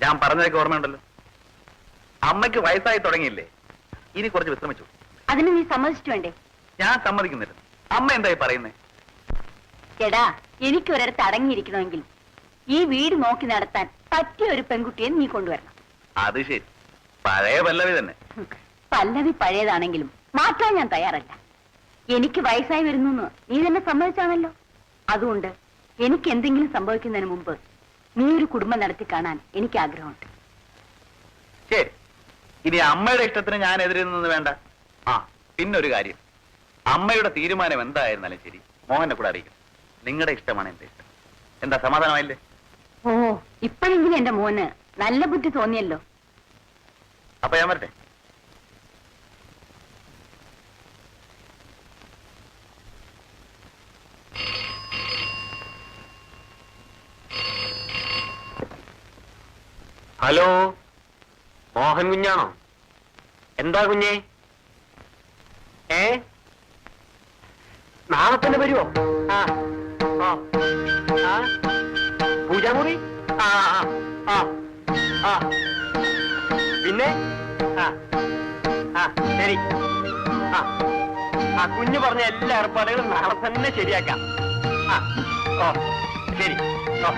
ഞാൻ പറഞ്ഞതൊക്കെ ഓർമ്മയുണ്ടല്ലോ. അമ്മയ്ക്ക് വയസ്സായി തുടങ്ങിയില്ലേ, ഇനി കുറച്ച് വിശ്രമിച്ചു. അതിന് നീ സമ്മതിച്ചിട്ട് വേണ്ടേ? ഞാൻ സമ്മതിക്കുന്നില്ല. അമ്മ എന്തായി പറയുന്നേ? എടാ, എനിക്ക് ഒരിടത്ത് അടങ്ങിയിരിക്കണമെങ്കിൽ ഈ വീട് നോക്കി നടത്താൻ പറ്റിയ ഒരു പെൺകുട്ടിയെ നീ കൊണ്ടുവരണം. അത് ശരി, പഴയ പല്ലവി തന്നെ. പല്ലവി പഴയതാണെങ്കിലും മാറ്റാൻ ഞാൻ തയ്യാറല്ല. എനിക്ക് വയസ്സായി വരുന്നു നീ തന്നെ സമ്മതിച്ചാണല്ലോ. അതുകൊണ്ട് എനിക്ക് എന്തെങ്കിലും സംഭവിക്കുന്നതിന് മുമ്പ് നീ ഒരു കുടുംബം നടത്തി കാണാൻ എനിക്ക് ആഗ്രഹമുണ്ട്. ശരി, ഇനി അമ്മയുടെ ഇഷ്ടത്തിന് ഞാൻ എതിരെ നിന്ന് വേണ്ട. ആ, പിന്നൊരു കാര്യം, അമ്മയുടെ തീരുമാനം എന്തായിരുന്നാലും ശരി മോഹനെ കൂടെ അറിയിക്കും. നിങ്ങളുടെ ഇഷ്ടമാണ് എന്റെ ഇഷ്ടം. എന്താ, സമാധാനമായില്ലേ? ഓ, ഇപ്പോഴെങ്കിലും എന്റെ മോന് നല്ല ബുദ്ധി തോന്നിയല്ലോ. അപ്പൊ ഞാൻ വരട്ടെ. ഹലോ, മോഹൻ കുഞ്ഞാണോ? എന്താ കുഞ്ഞേ? നാളെ തന്നെ വരുമോ? ആ ആ ആ പൂജാമുറി? ആ ആ ആ പിന്നെ ആ ആ ശരി. ആ ആ കുഞ്ഞ് പറഞ്ഞ എല്ലാ ഏർപ്പാടുകളും നാളെ തന്നെ ശരിയാക്കാം. ആ ഓ ശരി. ഓ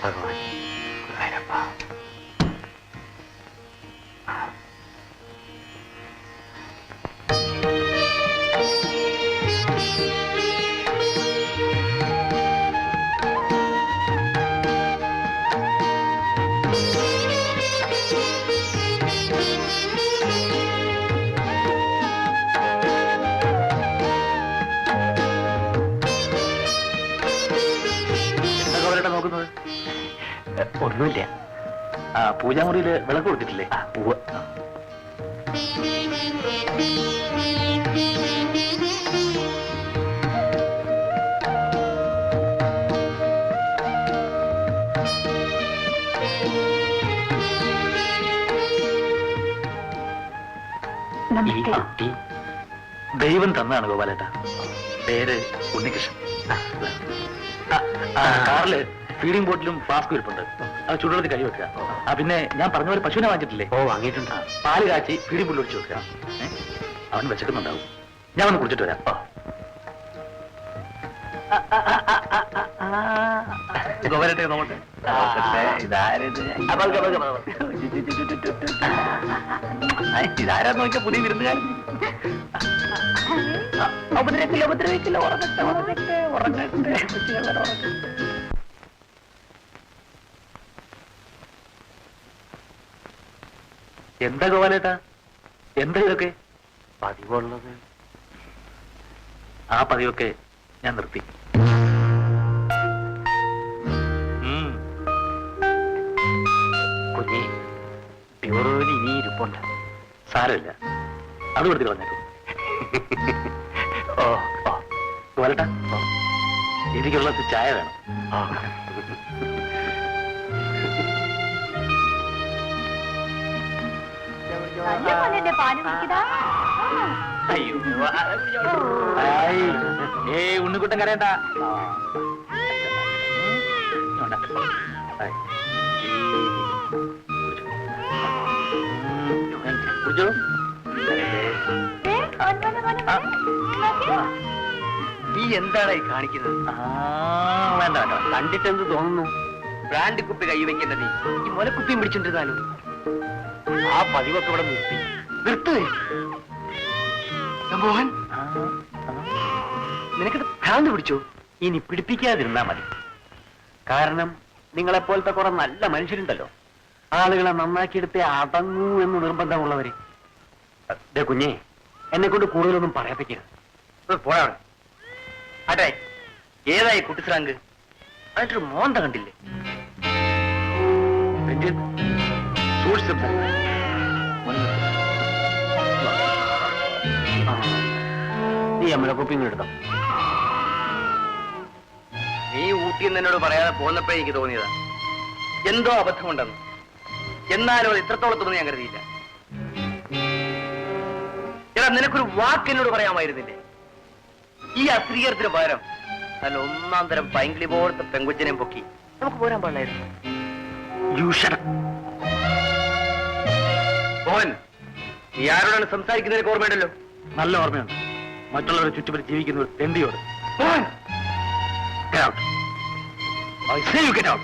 ഭഗവാൻ ഗുരുവായൂരപ്പ. ഒന്നുമില്ല. പൂജാമുറിയില് വിളക്ക് കൊടുത്തിട്ടില്ലേ? ഈ കുട്ടി ദൈവം തന്നാണ് ഗോപാലേട്ട. പേര് ഉണ്ണികൃഷ്ണൻ. കാറില് ഫീഡിംഗ് ബോട്ടിലും ഫ്ലാസ്കും ഇരിപ്പുണ്ട്. അത് ചുടുവെള്ളത്തിൽ കൈ വെക്കുക. പിന്നെ ഞാൻ പറഞ്ഞ പോലെ പശുവിനെ വാങ്ങിച്ചിട്ടില്ലേ? ഓ, വാങ്ങിയിട്ടുണ്ട്. പാല് കാച്ചി ഫീഡിംഗ് ബോട്ടിൽ ഒഴിച്ചു വെക്കുക. അവൻ വെച്ചിട്ടുണ്ടാവും. ഞാൻ ഒന്ന് കുടിച്ചിട്ട് വരാം. ഗോപാലേട്ട നോക്കട്ടെ. ഇതാരാ നോക്കിയ പുതിയ വിരുന്നുകാരൻ. ഉപദ്രവിക്കില്ല, ഉപദ്രവിക്കില്ല. ഉറങ്ങട്ടെ, ഉറങ്ങട്ടെ, ഉറങ്ങട്ടെ. എന്താ ഗോപാലേട്ടാ, എന്താ ഇതൊക്കെ? പതിവുള്ളത്. ആ പതിവൊക്കെ ഞാൻ നിർത്തി. കുഞ്ഞി, പ്യൂറോയിൽ ഇനി ഇരിപ്പുണ്ട്. സാരമില്ല, അത് കൊടുത്ത് കളഞ്ഞേക്കും. ഓ ഓ ഗോപാലേട്ടാ, എനിക്കുള്ള ചായ വേണം. അയ്യോ, ഏയ് ഉണ്ണിക്കുട്ടൻ കരയണ്ട. കുടിച്ചോ. നീ എന്താണ് ഈ കാണിക്കുന്നത്? വേണ്ട വേണ്ട. കണ്ടിട്ട് എന്ത് തോന്നുന്നു? ബ്രാൻഡ് കുപ്പി കൈവയ്ക്കേണ്ട നീ ഈ മുലക്കുപ്പിയും പിടിച്ചിട്ടിരുന്നാലോ? ആ പതിവൊക്കെ ഇവിടെ നിർത്തേ. മോഹൻ, നിനക്കിത് ഭ്രാന്ത് പിടിച്ചോ? ഇനി പിടിപ്പിക്കാതിരുന്നാ മതി. കാരണം നിങ്ങളെപ്പോലത്തെ കുറെ നല്ല മനുഷ്യരുണ്ടല്ലോ, ആളുകളെ നന്നാക്കിയെടുത്തേ അടങ്ങൂ എന്ന് നിർബന്ധമുള്ളവര്. കുഞ്ഞേ, എന്നെ കൊണ്ട് കൂടുതലൊന്നും പറയപ്പിക്കരുത്. പോയാ അതെ. ഏതായി കുട്ടിസ്രാങ്ക്? അതിട്ടൊരു മോന്ത കണ്ടില്ലേ? രഞ്ജിത്ത് സൂക്ഷിച്ച് സംസാരിക്കും. നീ അമലക്കുപ്പി എടുത്തോ. നീ ഊട്ടിന്ന് എന്നോട് പറയാതെ പോന്നപ്പോഴേ എനിക്ക് തോന്നിയതാ എന്തോ അബദ്ധമുണ്ടെന്ന്. എന്നാലും അത് ഇത്രത്തോളത്തൊന്നും ഞാൻ കരുതിയില്ല. എടാ, നിനക്കൊരു വാക്ക് എന്നോട് പറയാമായിരുന്നില്ലേ? ഈ അസ്ത്രീകരണത്തിന് പകരം നല്ല ഒന്നാം തരം പൈങ്കിളി പോലത്തെ പെങ്കുച്ചനെ പൊക്കി നമുക്ക് പോരാൻ പാടില്ലായിരുന്നു. മോഹൻ, നീ ആരോടാണ് സംസാരിക്കുന്നതിന് ഓർമ്മയുണ്ടല്ലോ? നല്ല ഓർമ്മയുണ്ട്. മറ്റുള്ളവരെ ചുറ്റുപറ്റി ജീവിക്കുന്ന ഒരു തെണ്ടിയോട്. Mohan, Get out. I say you get out.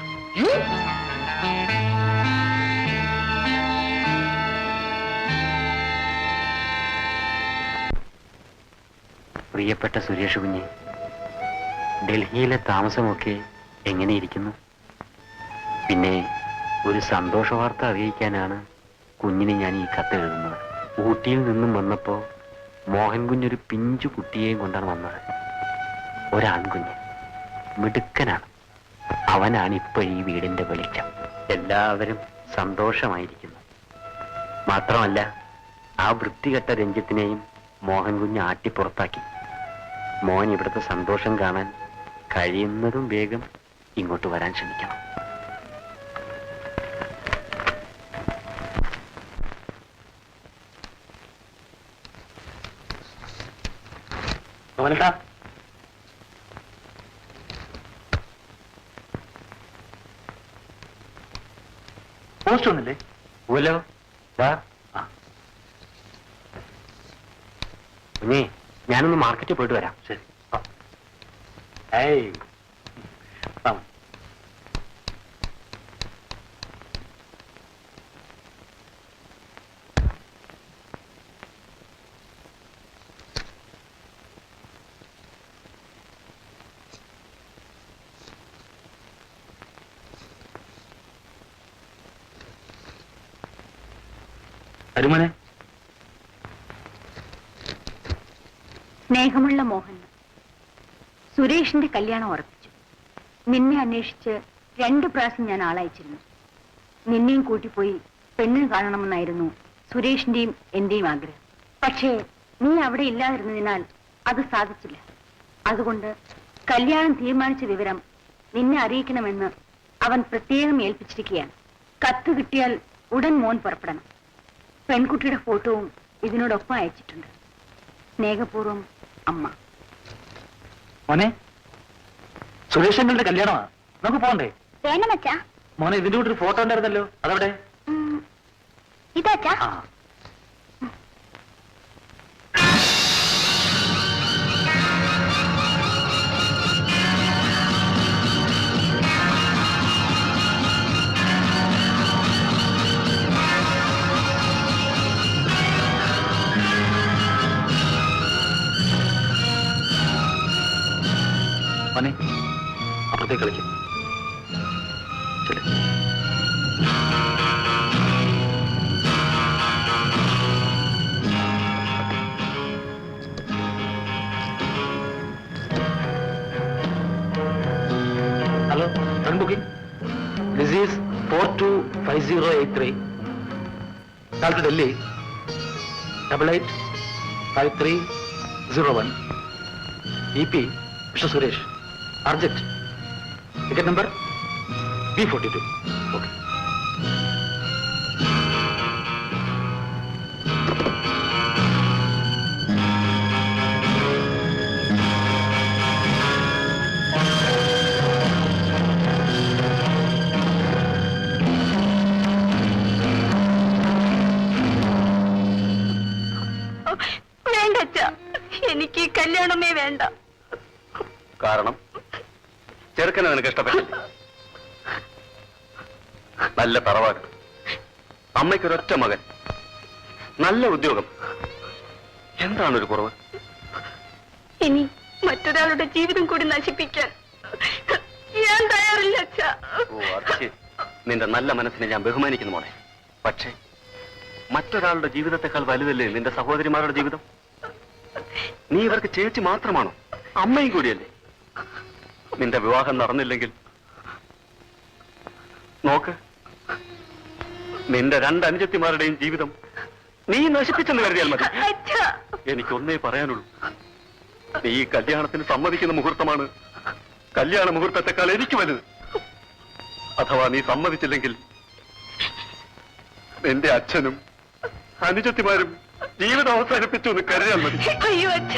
പ്രിയപ്പെട്ട സുരേഷ് കുഞ്ഞ്, ഡൽഹിയിലെ താമസമൊക്കെ എങ്ങനെയിരിക്കുന്നു? പിന്നെ ഒരു സന്തോഷ വാർത്ത അറിയിക്കാനാണ് കുഞ്ഞിന് ഞാൻ ഈ കത്ത് എഴുതുന്നത്. ഊട്ടിയിൽ നിന്നും വന്നപ്പോ മോഹൻ കുഞ്ഞൊരു പിഞ്ചു കുട്ടിയെയും കൊണ്ടാണ് വന്നത്. ഒരാൺകുഞ്ഞ്, മിടുക്കനാണ്. അവനാണ് ഇപ്പൊ ഈ വീടിന്റെ വെളിച്ചം. എല്ലാവരും സന്തോഷമായിരിക്കുന്നു. മാത്രമല്ല, ആ വൃത്തികെട്ട രഞ്ജിത്തിനെയും മോഹൻ കുഞ്ഞ് ആട്ടിപ്പുറത്താക്കി. മോൻ ഇവിടുത്തെ സന്തോഷം കാണാൻ കഴിയുന്നതും വേഗം ഇങ്ങോട്ട് വരാൻ ശ്രമിക്കണം. മോഹനേട്ടാ, പോസ്റ്റ് ഒന്നില്ലേ? ഓലോ, ദാ. കുഞ്ഞേ, ഞാനൊന്ന് മാർക്കറ്റിൽ പോയിട്ട് വരാം. ശരി. ഏയ്, അരുമനെ. സ്നേഹമുള്ള മോഹൻ, സുരേഷിന്റെ കല്യാണം ഉറപ്പിച്ചു. നിന്നെ അന്വേഷിച്ച് 2 പ്രാവശ്യം ഞാൻ ആളയച്ചിരുന്നു. നിന്നെയും കൂട്ടിപ്പോയി പെണ്ണിന് കാണണമെന്നായിരുന്നു സുരേഷിന്റെയും എന്റെയും ആഗ്രഹം. പക്ഷേ നീ അവിടെ ഇല്ലാതിരുന്നതിനാൽ അത് സാധിച്ചില്ല. അതുകൊണ്ട് കല്യാണം തീരുമാനിച്ച വിവരം നിന്നെ അറിയിക്കണമെന്ന് അവൻ പ്രത്യേകം ഏൽപ്പിച്ചിരിക്കുകയാണ്. കത്ത് കിട്ടിയാൽ ഉടൻ മോൻ പുറപ്പെടണം. പെൺകുട്ടിയുടെ ഫോട്ടോവും ഇതിനോടൊപ്പം അയച്ചിട്ടുണ്ട്. സ്നേഹപൂർവ്വം, അമ്മ. മോനെ, സുരേഷങ്ങളുടെ കല്യാണമാണ്, നമുക്ക് പോകണ്ടേ? വേണമച്ചാ. മോനെ, ഇതിന്റെ കൂടെ ഒരു ഫോട്ടോ ഉണ്ടായിരുന്നല്ലോ, അതവിടെ? ഇതാച്ചാ. ആ, മോനെ, അപ്പുറത്തേക്ക് കളിക്കും. Hello, run booking. This is 425083. Call to Delhi 885301. EP mister Suresh. Urgent. Ticket number B42. Okay. വേണ്ട, എനിക്ക് കല്യാണമേ വേണ്ട. കാരണം ചെറുക്കനെ നിനക്ക് ഇഷ്ടപ്പെട്ടില്ല. നല്ല തറവാട്, അമ്മയ്ക്കൊരൊറ്റ മകൻ, നല്ല ഉദ്യോഗം. എന്താണൊരു കുറവ്? ഇനി മറ്റൊരാളുടെ ജീവിതം കൂടി നശിപ്പിക്കാൻ ഞാൻ തയ്യാറില്ല. ഓ, അത് ശരി. നിന്റെ നല്ല മനസ്സിനെ ഞാൻ ബഹുമാനിക്കുന്നു മോനെ. പക്ഷേ മറ്റൊരാളുടെ ജീവിതത്തെക്കാൾ വലുതല്ലേ നിന്റെ സഹോദരിമാരുടെ ജീവിതം? നീ ഇവർക്ക് ചേച്ചി മാത്രമാണോ? അമ്മയും കൂടിയല്ലേ? നിന്റെ വിവാഹം നടന്നില്ലെങ്കിൽ നോക്ക്, നിന്റെ രണ്ട് അനുജത്തിമാരുടെയും ജീവിതം നീ നശിപ്പിച്ചെന്ന് കരുതിയാൽ മതി. എനിക്കൊന്നേ പറയാനുള്ളൂ, നീ ഈ കല്യാണത്തിന് സമ്മതിക്കുന്ന മുഹൂർത്തമാണ് കല്യാണ മുഹൂർത്തത്തെക്കാൾ എനിക്ക് വലുത്. അഥവാ നീ സമ്മതിച്ചില്ലെങ്കിൽ നിന്റെ അച്ഛനും അനുജത്തിമാരും ജീവിതം അവസാനിപ്പിച്ചു എന്ന് കരുതിയാൽ മതി. അയ്യോ അച്ഛ,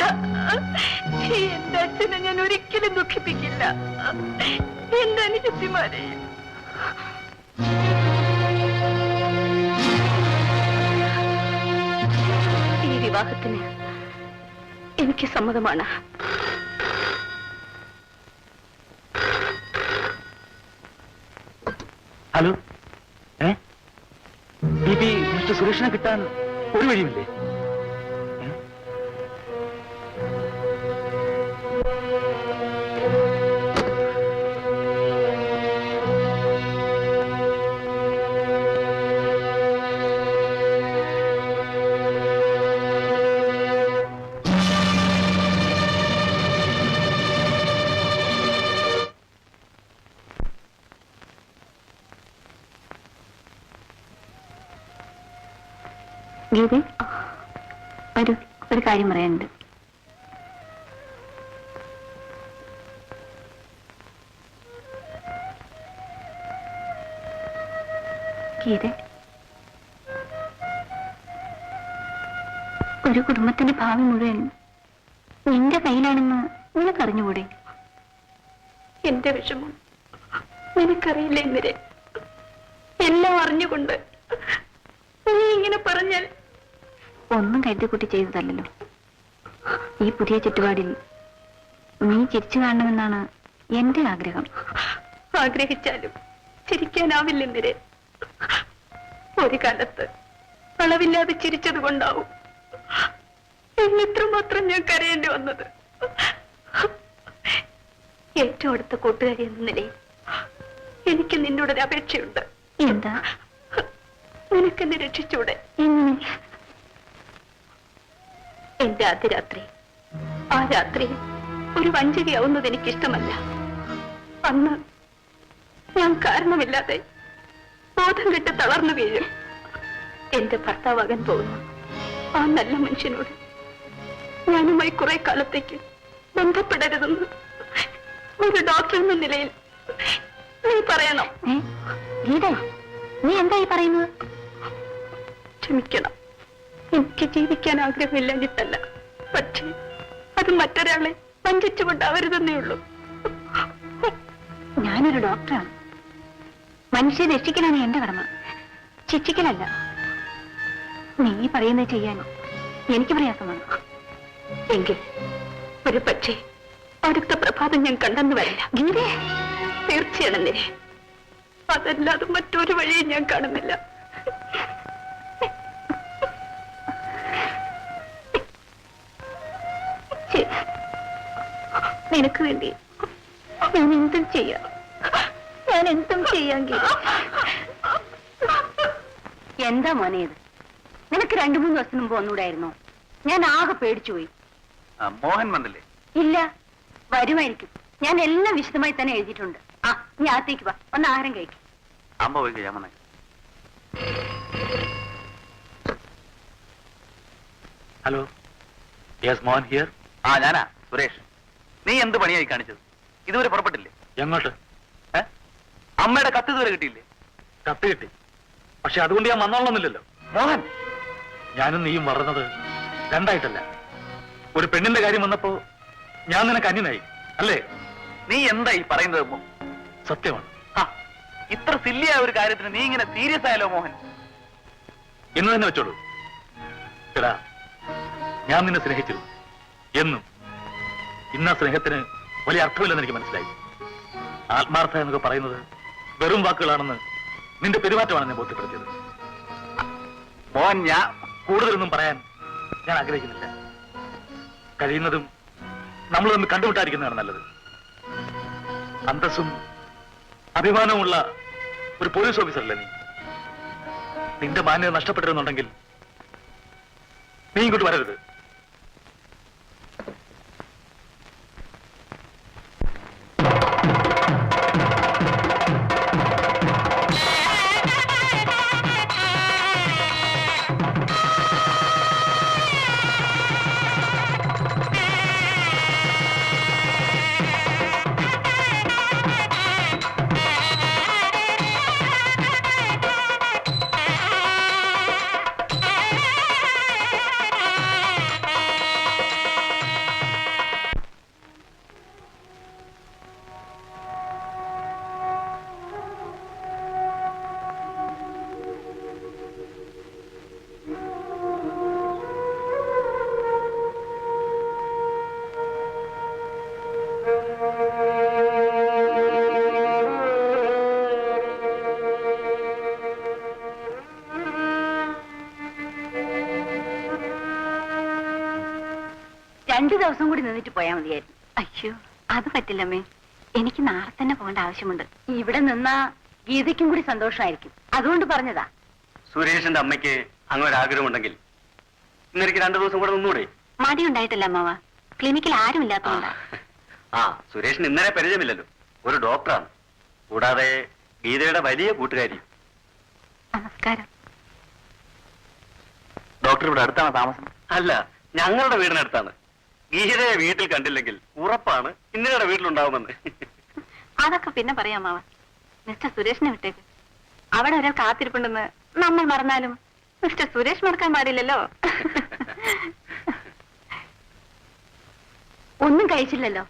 എന്റെ അച്ഛനെ ഞാൻ ഒരിക്കലും ദുഃഖിപ്പിക്കില്ല, എന്റെ അനുജത്തിമാരെയും. ഈ വിവാഹത്തിന് എനിക്ക് സമ്മതമാണ്. ഹലോ, ബി മിസ്റ്റർ സുരേഷിനെ കിട്ടാൻ ഒരു വഴിയുമില്ലേ? ഗീതേ, ഒരു കാര്യം പറയാനുണ്ട്. ഗീതേ, ഒരു കുടുംബത്തിന്റെ ഭാവി മുഴുവൻ നിന്റെ കയ്യിലാണെന്ന് നിനക്കറിഞ്ഞുകൂടെ? എന്റെ വിഷമം നിനക്കറിയില്ല എന്തിരെ? എല്ലാം അറിഞ്ഞുകൊണ്ട് നീ ഇങ്ങനെ പറഞ്ഞാൽ ഒന്നും കരുതിക്കുട്ടി ചെയ്തതല്ലോ. ഈ പുതിയ ചുറ്റുപാടിൽ നീ ചിരിച്ചു കാണണമെന്നാണ് എന്റെ ആഗ്രഹം. ആഗ്രഹിച്ചാലും ചിരിക്കാനാവില്ലെന്നിരെ. ഒരു കാലത്ത് അളവില്ലാതെ ചിരിച്ചത് കൊണ്ടാവും എന്നിത്രമാത്രം ഞാൻ കരയേണ്ടി വന്നത്. ഏറ്റവും അടുത്ത കൂട്ടുകാരി എന്ന നിലയിൽ എനിക്ക് നിന്നോടൊരു അപേക്ഷയുണ്ട്. എന്താ? നിനക്കെന്നെ രക്ഷിച്ചൂടെ? എന്റെ ആദ്യ രാത്രി, ആ രാത്രി ഒരു വഞ്ചകയാവുന്നത് എനിക്കിഷ്ടമല്ല. അന്ന് ഞാൻ കാരണമില്ലാതെ ബോധം കെട്ട് തളർന്നു വീഴും. എന്റെ ഭർത്താവാകാൻ പോകുന്നു ആ നല്ല മനുഷ്യനോട് ഞാനുമായി കുറെ കാലത്തേക്ക് ബന്ധപ്പെടരുതെന്ന് ഒരു ഡോക്ടർ എന്ന നിലയിൽ നീ പറയണം. നീ എന്തായി പറയുന്നത്? ക്ഷമിക്കണം, എനിക്ക് ജീവിക്കാൻ ആഗ്രഹമില്ലാഞ്ഞിട്ടല്ല, പക്ഷേ അത് മറ്റൊരാളെ വഞ്ചിച്ചുകൊണ്ടാവരുതെന്നേ ഉള്ളൂ. ഞാനൊരു ഡോക്ടറാണ്. മനുഷ്യരെ രക്ഷിക്കലാണ് എന്റെ കടമ, ശിക്ഷിക്കലല്ല. നീ പറയുന്നത് ചെയ്യാൻ എനിക്ക് പ്രയാസമാണ്. എങ്കിൽ ഒരു പക്ഷേ അടുത്ത പ്രഭാതം ഞാൻ കണ്ടെന്ന് വരില്ല. ഗീതേ, തീർച്ചയാണെന്നേ. അതല്ലാതെ മറ്റൊരു വഴിയും ഞാൻ കാണുന്നില്ല. നിനക്ക് വേണ്ടി ഞാൻ എന്തും ചെയ്യാം, എന്താ മോനെ ഇത്? നിനക്ക് 2-3 ദിവസം മുമ്പ് വന്നൂടായിരുന്നോ? ഞാൻ ആകെ പേടിച്ചുപോയി. മോഹൻ വന്നില്ലേ? ഇല്ല, വരുമായിരിക്കും. ഞാൻ എല്ലാം വിശദമായി തന്നെ എഴുതിയിട്ടുണ്ട്. ആ, നീ അകത്തേക്ക് വാ, ഒന്ന് ആഹാരം കഴിക്കും. അമ്മ പോയി കഴിയാമ. Hello, yes Mohan here. ആ, ഞാനാ സുരേഷ്. നീ എന്ത് പണിയായി കാണിച്ചത്? ഇതുവരെ പുറപ്പെട്ടില്ലേ? എങ്ങോട്ട്? അമ്മയുടെ കത്ത് ഇതുവരെ കിട്ടിയില്ലേ? കത്ത് കിട്ടി, പക്ഷെ അതുകൊണ്ട് ഞാൻ വന്നോളന്നില്ലല്ലോ. മോഹൻ, ഞാനും നീയും വളർന്നത് രണ്ടായിട്ടല്ല. ഒരു പെണ്ണിന്റെ കാര്യം വന്നപ്പോ ഞാൻ നിനക്ക് അന്യനായി അല്ലേ? നീ എന്താ ഈ പറയുന്നത്? സത്യമാണ്. ഇത്ര സില്ലിയായ ഒരു കാര്യത്തിന് നീ ഇങ്ങനെ സീരിയസ് ആയാലോ മോഹൻ? എന്ന് തന്നെ വെച്ചോളൂ. എടാ, ഞാൻ നിന്നെ സ്നേഹിച്ചിരുന്നു എന്നും. ഇന്ന സ്നേഹത്തിന് വലിയ അർത്ഥമില്ലെന്ന് എനിക്ക് മനസ്സിലായി. ആത്മാർത്ഥ എന്നൊക്കെ പറയുന്നത് വെറും വാക്കുകളാണെന്ന് നിന്റെ പെരുമാറ്റമാണ് ഞാൻ ബോധ്യപ്പെടുത്തിയത്. മോഹൻ, ഞാൻ കൂടുതലൊന്നും പറയാൻ ഞാൻ ആഗ്രഹിക്കുന്നില്ല. കഴിയുന്നതും നമ്മൾ തമ്മിൽ കണ്ടുമുട്ടാതിരിക്കുന്നതാണ് നല്ലത്. അന്തസ്സും അഭിമാനവുമുള്ള ഒരു പോലീസ് ഓഫീസറല്ലേ നീ? നിന്റെ മാന്യത നഷ്ടപ്പെട്ടിരുന്നുണ്ടെങ്കിൽ നീ ഇങ്ങോട്ട് വരരുത്. 2 ദിവസം കൂടി നിന്നിട്ട് പോയാൽ മതിയായിരുന്നു. അയ്യോ അത് പറ്റില്ലമ്മേ, എനിക്ക് നാളെ തന്നെ പോകേണ്ട ആവശ്യമുണ്ട്. ഇവിടെ നിന്നാ ഗീതയ്ക്കും കൂടി സന്തോഷമായിരിക്കും, അതുകൊണ്ട് പറഞ്ഞതാ. സുരേഷിന്റെ അമ്മയ്ക്ക് അങ്ങനെ ഒരു ആഗ്രഹമുണ്ടെങ്കിൽ ഇന്നെനിക്ക് 2 ദിവസം കൂടെ നിന്നൂടെ? മടി ഉണ്ടായിട്ടില്ല അമ്മാവ, ക്ലിനിക്കിൽ ആരും ഇല്ലാത്തതുകൊണ്ടാ. ആ സുരേഷിന് ഇന്നലെ പരിചയമില്ലല്ലോ, ഒരു ഡോക്ടറാണ്, കൂടാതെ ഗീതയുടെ വലിയ കൂട്ടുകാരി. നമസ്കാരം. ഡോക്ടർ ഇവിടെ അടുത്താണ് താമസം? അല്ല, ഞങ്ങളുടെ വീടിനടുത്താണ്. ഗീതയെ വീട്ടിൽ കണ്ടില്ലെങ്കിൽ ഉറപ്പാണ് ഇന്നയുടെ വീട്ടിലുണ്ടാവുമെന്ന്. അതൊക്കെ പിന്നെ പറയാം അമ്മാവ. മിസ്റ്റർ സുരേഷിനെ വിട്ടേക്ക്. അവിടെ ഒരാൾ കാത്തിരിപ്പുണ്ടെന്ന് നമ്മൾ മറന്നാലും മിസ്റ്റർ സുരേഷ് മറക്കാൻ പാടില്ലല്ലോ. ഒന്നും കഴിച്ചില്ലല്ലോ.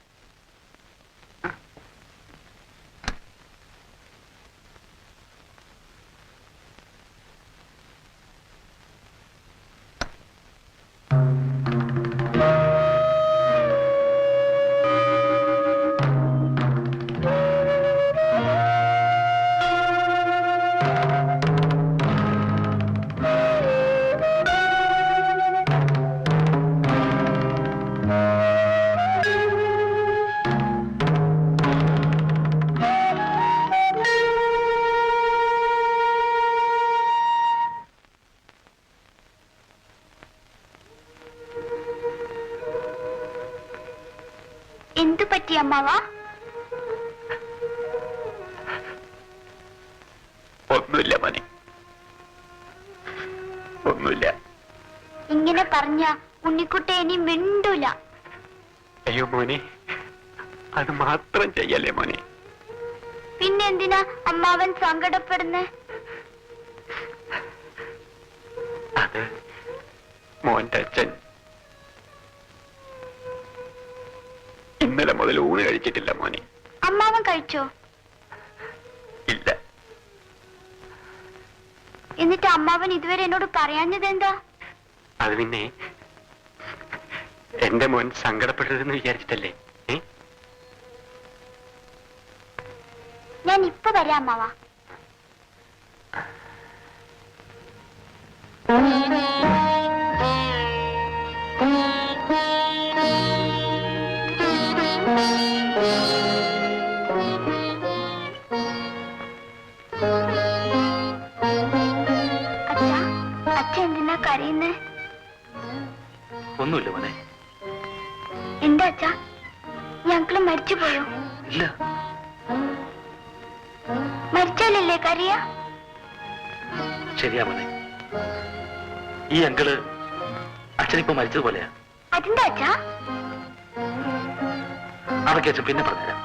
എന്തു പറ്റി അമ്മാവ? ഒന്നുമില്ല മോനെ, ഒന്നുമില്ല. ഇങ്ങനെ പറഞ്ഞ ഉണ്ണിക്കുട്ടി ഇനി മിണ്ടൂല. അയ്യോ മോനെ, അത് മാത്രം ചെയ്യല്ലേ മോനെ. പിന്നെന്തിനാ അമ്മാവൻ സങ്കടപ്പെടുന്നേ? അത് മോന്റെ അച്ഛൻ ഇന്നലെ മുതൽ ഊണ് കഴിച്ചിട്ടില്ല മോനെ. അമ്മാവൻ കഴിച്ചോ? ഇല്ല. എന്നിട്ട് അമ്മാവൻ ഇതുവരെ എന്നോട് പറയാഞ്ഞത് എന്താ? അത് പിന്നെ എന്റെ മോൻ സങ്കടപ്പെടരുതെന്ന് വിചാരിച്ചിട്ടല്ലേ. ഞാൻ ഇപ്പൊ വരാം അമ്മാവ. അച്ഛ എന്തിനാ കരയുന്നേ? ഒന്നുമില്ല മോനെ. എന്താ അച്ഛാ, ഞങ്ങള് മരിച്ചുപോയോ? ഇല്ല. മരിച്ചാലല്ലേ കരയ? ശരിയാ മോനെ, ഈ അങ്കിള് അച്ഛനിപ്പോ മരിച്ചതുപോലെയാ. അതെന്താ അച്ഛാ? അതൊക്കെ അച്ഛൻ പിന്നെ പറഞ്ഞുതരാം.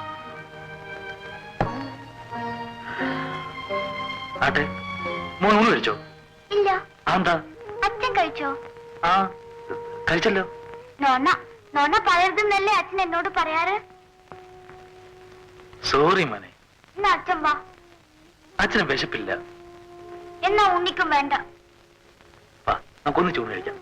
ആട്ടെ, മോൻ ഊണ് കഴിച്ചോ? ഇല്ല. എന്താ? അച്ഛൻ കഴിച്ചോ? ആ കഴിച്ചല്ലോ. നോണ നോണ പറയരുതെന്നല്ലേ അച്ഛൻ എന്നോട് പറയാറ്? സോറി മോനെ. എന്നാ അച്ഛൻ വാ. അച്ഛന് വിശപ്പില്ല. എന്നാ ഉണ്ണിക്കും വേണ്ട. വാ, നമുക്കൊന്ന് ചൂട് കഴിക്കാം.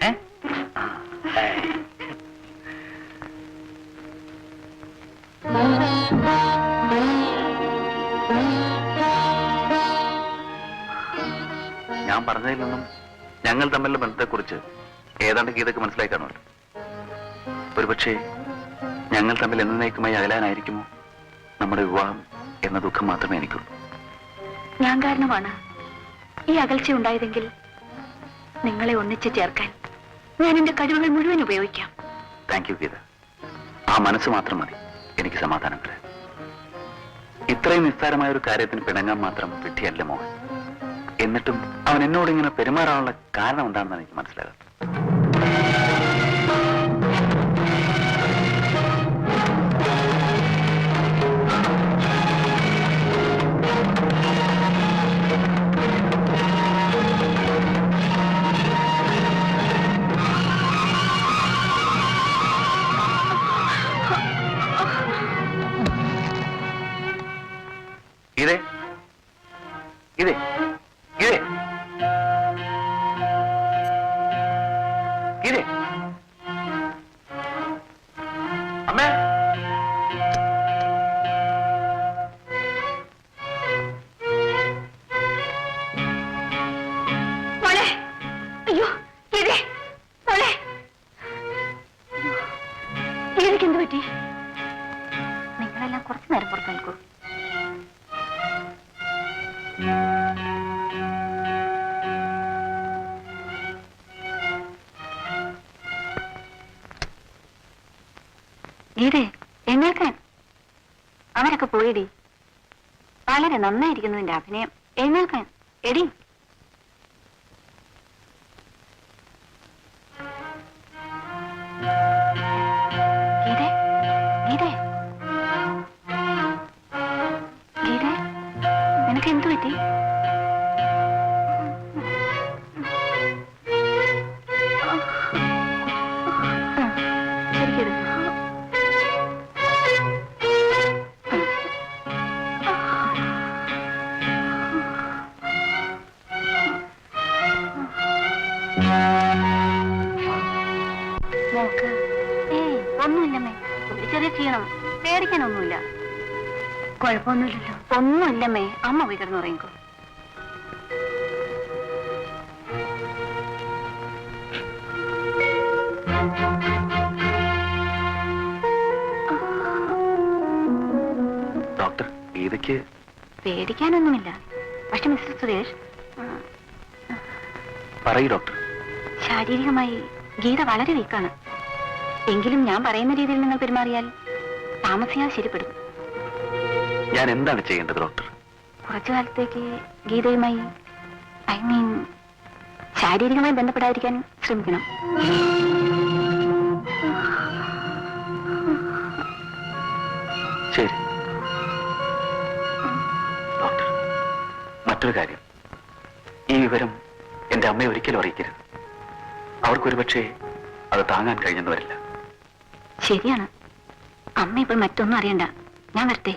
ഞാൻ പറഞ്ഞതിൽ നിന്നും ഞങ്ങൾ തമ്മിലുള്ള ബന്ധത്തെക്കുറിച്ച് ഏതാണ്ട് ഗീതയ്ക്ക് മനസ്സിലായി കാണുമല്ലോ. ഒരുപക്ഷെ ഞങ്ങൾ തമ്മിൽ എന്നേക്കുമായി അകലാനായിരിക്കുമോ നമ്മുടെ വിവാഹം എന്ന ദുഃഖം മാത്രമേ എനിക്കുള്ളൂ. ഞാൻ കാരണമാണ് ഈ അകൽച്ച ഉണ്ടായതെങ്കിൽ നിങ്ങളെ ഒന്നിച്ചു ചേർക്കാൻ ഞാൻ എന്റെ കഴിവുകൾ മുഴുവൻ ഉപയോഗിക്കാം. Thank you Geetha. ആ മനസ്സ് മാത്രം മതി എനിക്ക് സമാധാനം തരാൻ. ഇത്രയും നിസ്സാരമായ ഒരു കാര്യത്തിന് പിണങ്ങാൻ മാത്രം വിട്ടിയല്ല മോഹൻ. എന്നിട്ടും അവൻ എന്നോട് ഇങ്ങനെ പെരുമാറാനുള്ള കാരണം എന്താണെന്നാണ് എനിക്ക് മനസ്സിലാകാത്തത്. ഇതേ ഇതേ ഇതേ ഇതേ അമ്മേ, മോളെ, അയ്യോ ഇതേ മോളെ. ഗീതേ, എഴുന്നേൽക്കാൻ. അവരൊക്കെ പോയിടി. വളരെ നന്നായിരിക്കുന്നു നിന്റെ അഭിനയം. എഴുന്നേൽക്കാൻ. എടി. ഗീതേ, ഗീതേ, ഗീതേ, നിനക്ക് എന്തു പറ്റി? ശരിക്കും നോക്ക്. ഒന്നുമില്ലമ്മേ, ഒരു ചെറിയ ക്ഷീണം. പേടിക്കാനൊന്നുമില്ല. കുഴപ്പമൊന്നുമില്ലല്ലോ. ഒന്നുമില്ലമ്മേ, അമ്മ പോയി കിടന്നുറങ്ങിക്കോ. ഡോക്ടർ, ഗീതയ്ക്ക് പേടിക്കാനൊന്നുമില്ല. പക്ഷെ മിസ്റ്റർ സുരേഷ്, പറയൂ ഡോക്ടർ. ശാരീരികമായി ഗീത വളരെ വീക്കാണ്. എങ്കിലും ഞാൻ പറയുന്ന രീതിയിൽ നിങ്ങൾ പെരുമാറിയാൽ താമസിയാതെ ശരിപ്പെടും. ഞാൻ എന്താണ് ചെയ്യേണ്ടത് ഡോക്ടർ? കുറച്ചു കാലത്തേക്ക് ഗീതയുമായി ശാരീരികമായി ബന്ധപ്പെടാതിരിക്കാൻ ശ്രമിക്കണം. ശരി ഡോക്ടർ. മറ്റൊരു കാര്യം, ഈ വിവരം എന്റെ അമ്മയെ ഒരിക്കലും അറിയിക്കരുത്. അവർക്കൊരു പക്ഷേ അത് താങ്ങാൻ കഴിഞ്ഞെന്ന് വരില്ല. ശരിയാണ്. അമ്മ ഇപ്പോൾ മറ്റൊന്നും അറിയണ്ട. ഞാൻ വരട്ടെ.